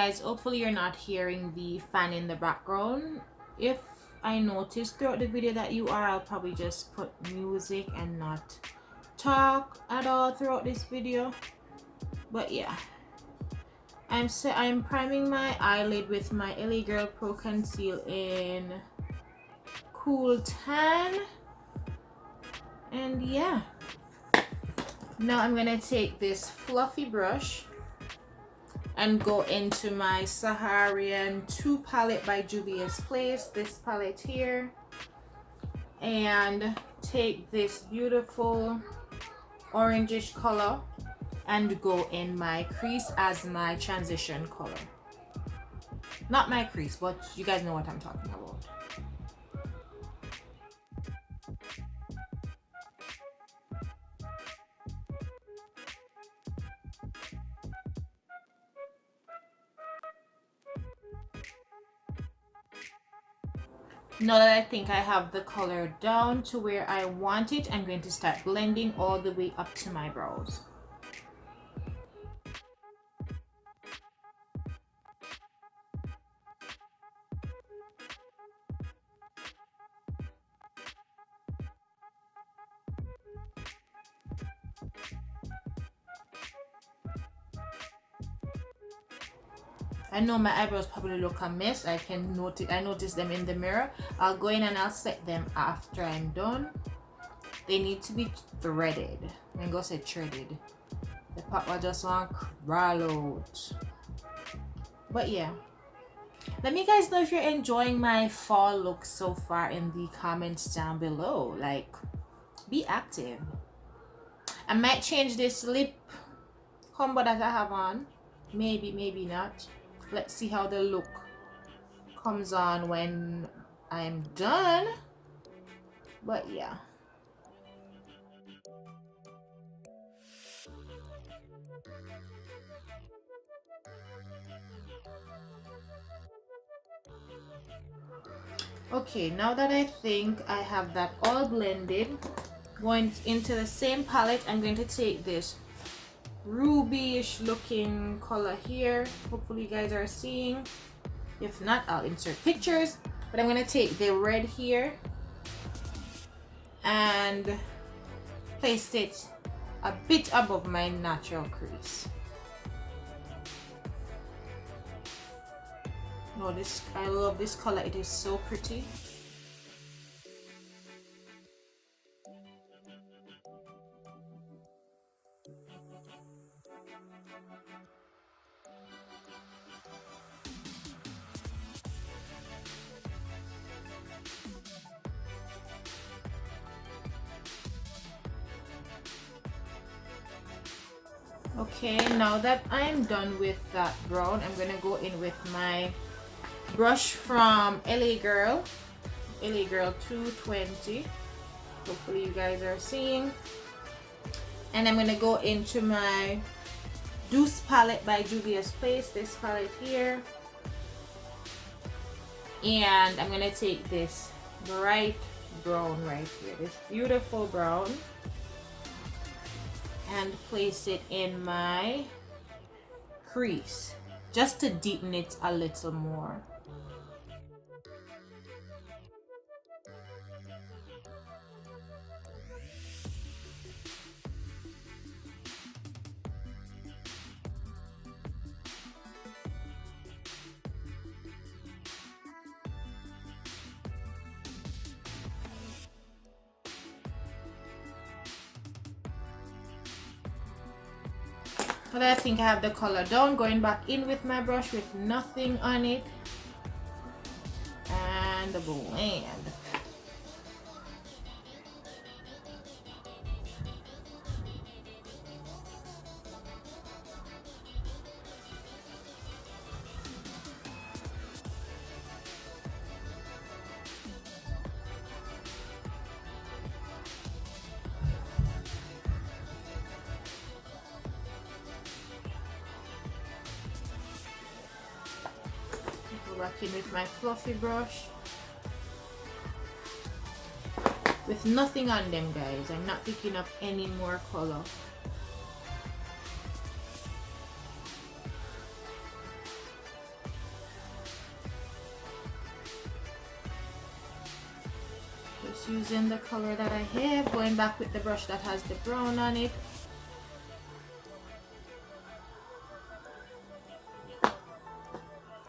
guys, hopefully you're not hearing the fan in the background. If I notice throughout the video that you are, I'll probably just put music and not talk at all throughout this video. But yeah, I'm priming my eyelid with my LA Girl Pro Conceal in Cool Tan. And yeah, now I'm gonna take this fluffy brush and go into my Saharan 2 palette by Juvia's Place, this palette here, and take this beautiful orangish color and go in my crease as my transition color. Not my crease, but you guys know what I'm talking about. Now that I think I have the color down to where I want it, I'm going to start blending all the way up to my brows. I know my eyebrows probably look a mess. I notice them in the mirror. I'll go in and I'll set them after I'm done. They need to be threaded. I'm gonna say threaded. The part will just want to crawl out. But yeah, let me guys know if you're enjoying my fall look so far in the comments down below. Like, be active. I might change this lip combo that I have on. Maybe not. Let's see how the look comes on when I'm done. But yeah. Okay, now that I think I have that all blended, going into the same palette, I'm going to take this ruby-ish looking color here. Hopefully you guys are seeing. If not, I'll insert pictures. But I'm going to take the red here and place it a bit above my natural crease. Oh, I love this color. It is so pretty. Okay, now that I'm done with that brown, I'm gonna go in with my brush from LA Girl 220. Hopefully you guys are seeing. And I'm gonna go into my Deuce palette by Juvia's Place, this palette here. And I'm gonna take this bright brown right here, this beautiful brown, and place it in my crease just to deepen it a little more. But I think I have the color down, going back in with my brush with nothing on it and blend. Back in with my fluffy brush with nothing on them, guys. I'm not picking up any more color. Just using the color that I have, going back with the brush that has the brown on it.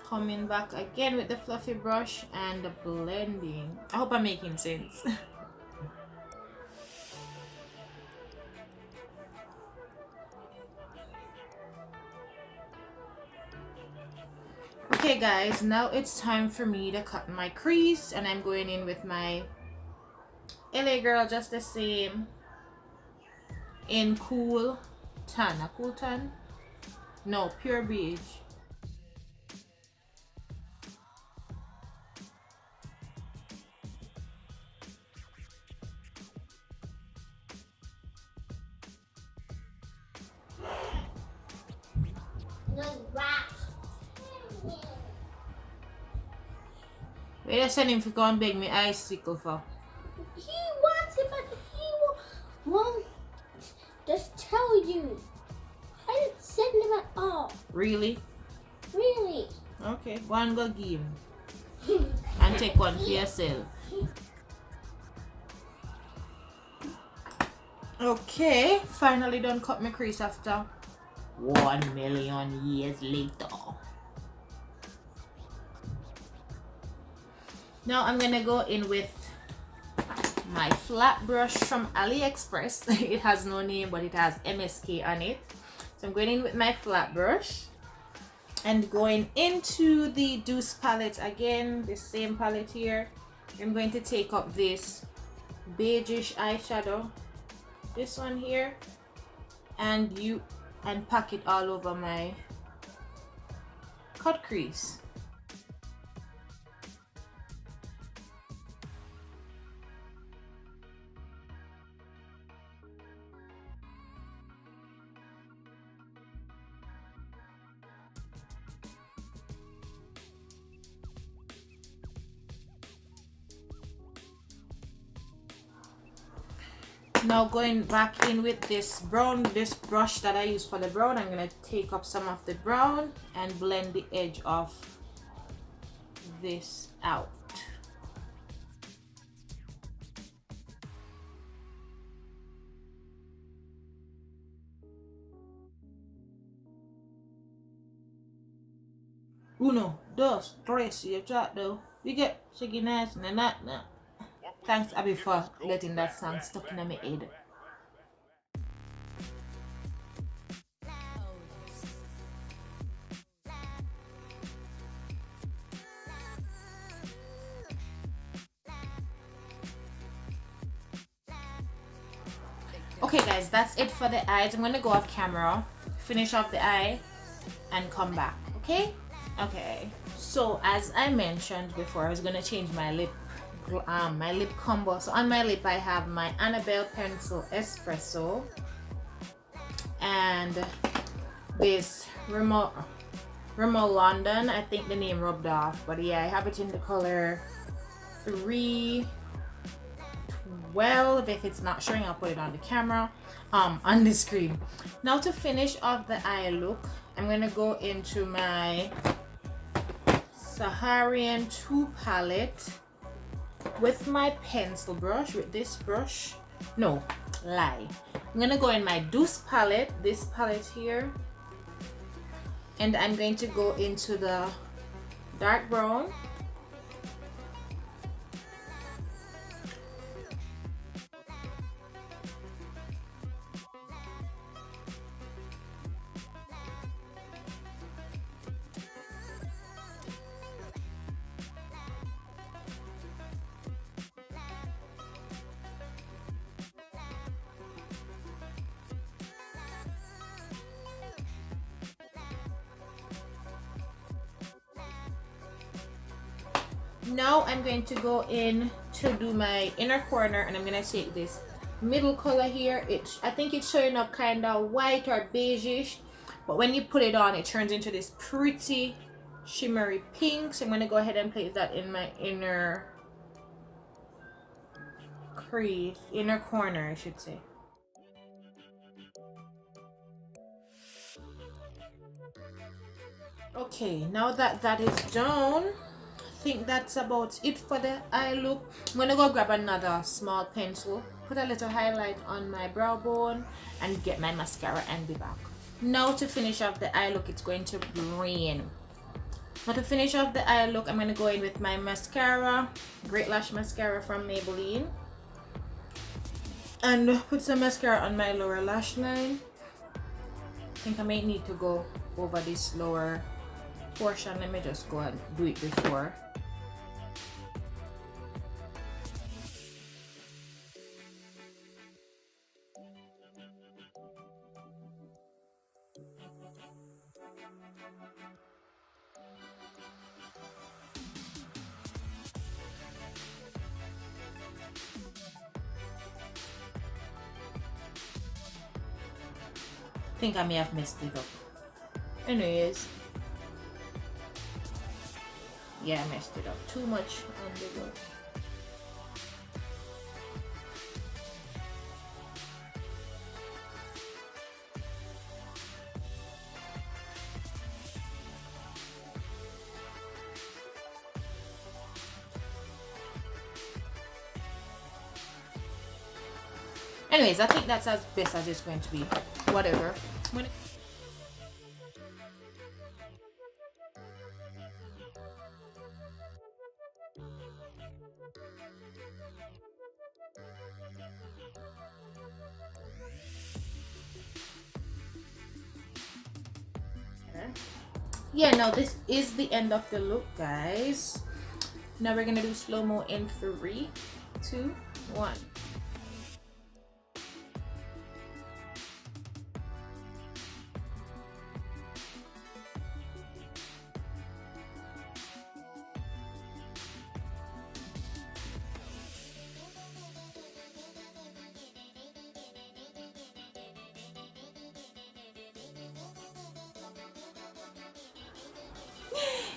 Coming back again with the fluffy brush and the blending. I hope I'm making sense. Okay guys, now it's time for me to cut my crease, and I'm going in with my LA Girl just the same in cool tan. A cool tan? No, pure beige. Wait a second, if you go and beg me icicle for. He wants it, but he won't just tell you. I didn't send him at all. Really? Really? Okay, one go give him. And take one for yourself. Okay, finally done cut my crease after 1,000,000 years later. Now I'm gonna go in with my flat brush from AliExpress. It has no name, but it has MSK on it. So I'm going in with my flat brush and going into the Deuce palette again, the same palette here. I'm going to take up this beigeish eyeshadow, this one here, and pack it all over my cut crease. Now going back in with this brown, this brush that I use for the brown, I'm going to take up some of the brown and blend the edge of this out. Uno, dos, tres, you try though. We get shaky nice and that now. Thanks Abby for letting that song stuck in my head. Okay guys, that's it for the eyes. I'm gonna go off camera, finish off the eye, and come back, okay? Okay. So as I mentioned before, I was gonna change my lip combo. So on my lip I have my Annabelle Pencil Espresso and this Rimmel London. I think the name rubbed off, but yeah, I have it in the color 312. If it's not showing, I'll put it on the camera, on the screen. Now to finish off the eye look, I'm gonna go into my Saharian 2 palette with my pencil brush, with this brush. No, lie. I'm gonna go in my Deuce palette, this palette here, and I'm going to go into the dark brown. Now I'm going to go in to do my inner corner, and I'm gonna take this middle color here. I think it's showing up kind of white or beigeish, but when you put it on, it turns into this pretty shimmery pink. So I'm gonna go ahead and place that in my inner crease, inner corner, I should say. Okay, now that that is done, think that's about it for the eye look. I'm gonna go grab another small pencil, put a little highlight on my brow bone, and get my mascara and be back. Now to finish off the eye look, it's going to rain. Now to finish off the eye look, I'm gonna go in with my mascara, Great Lash Mascara from Maybelline, and put some mascara on my lower lash line. I think I may need to go over this lower portion. Let me just go and do it before. I think I may have messed it up. Anyways, yeah, I messed it up too much on the look. Anyways, I think that's as best as it's going to be. Whatever. Yeah, now this is the end of the look, guys. Now we're gonna do slow-mo in 3, 2, 1.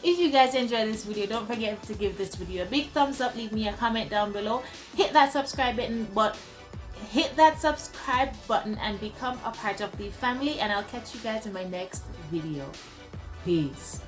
If you guys enjoyed this video, don't forget to give this video a big thumbs up, leave me a comment down below, hit that subscribe button and become a part of the family, and I'll catch you guys in my next video. Peace.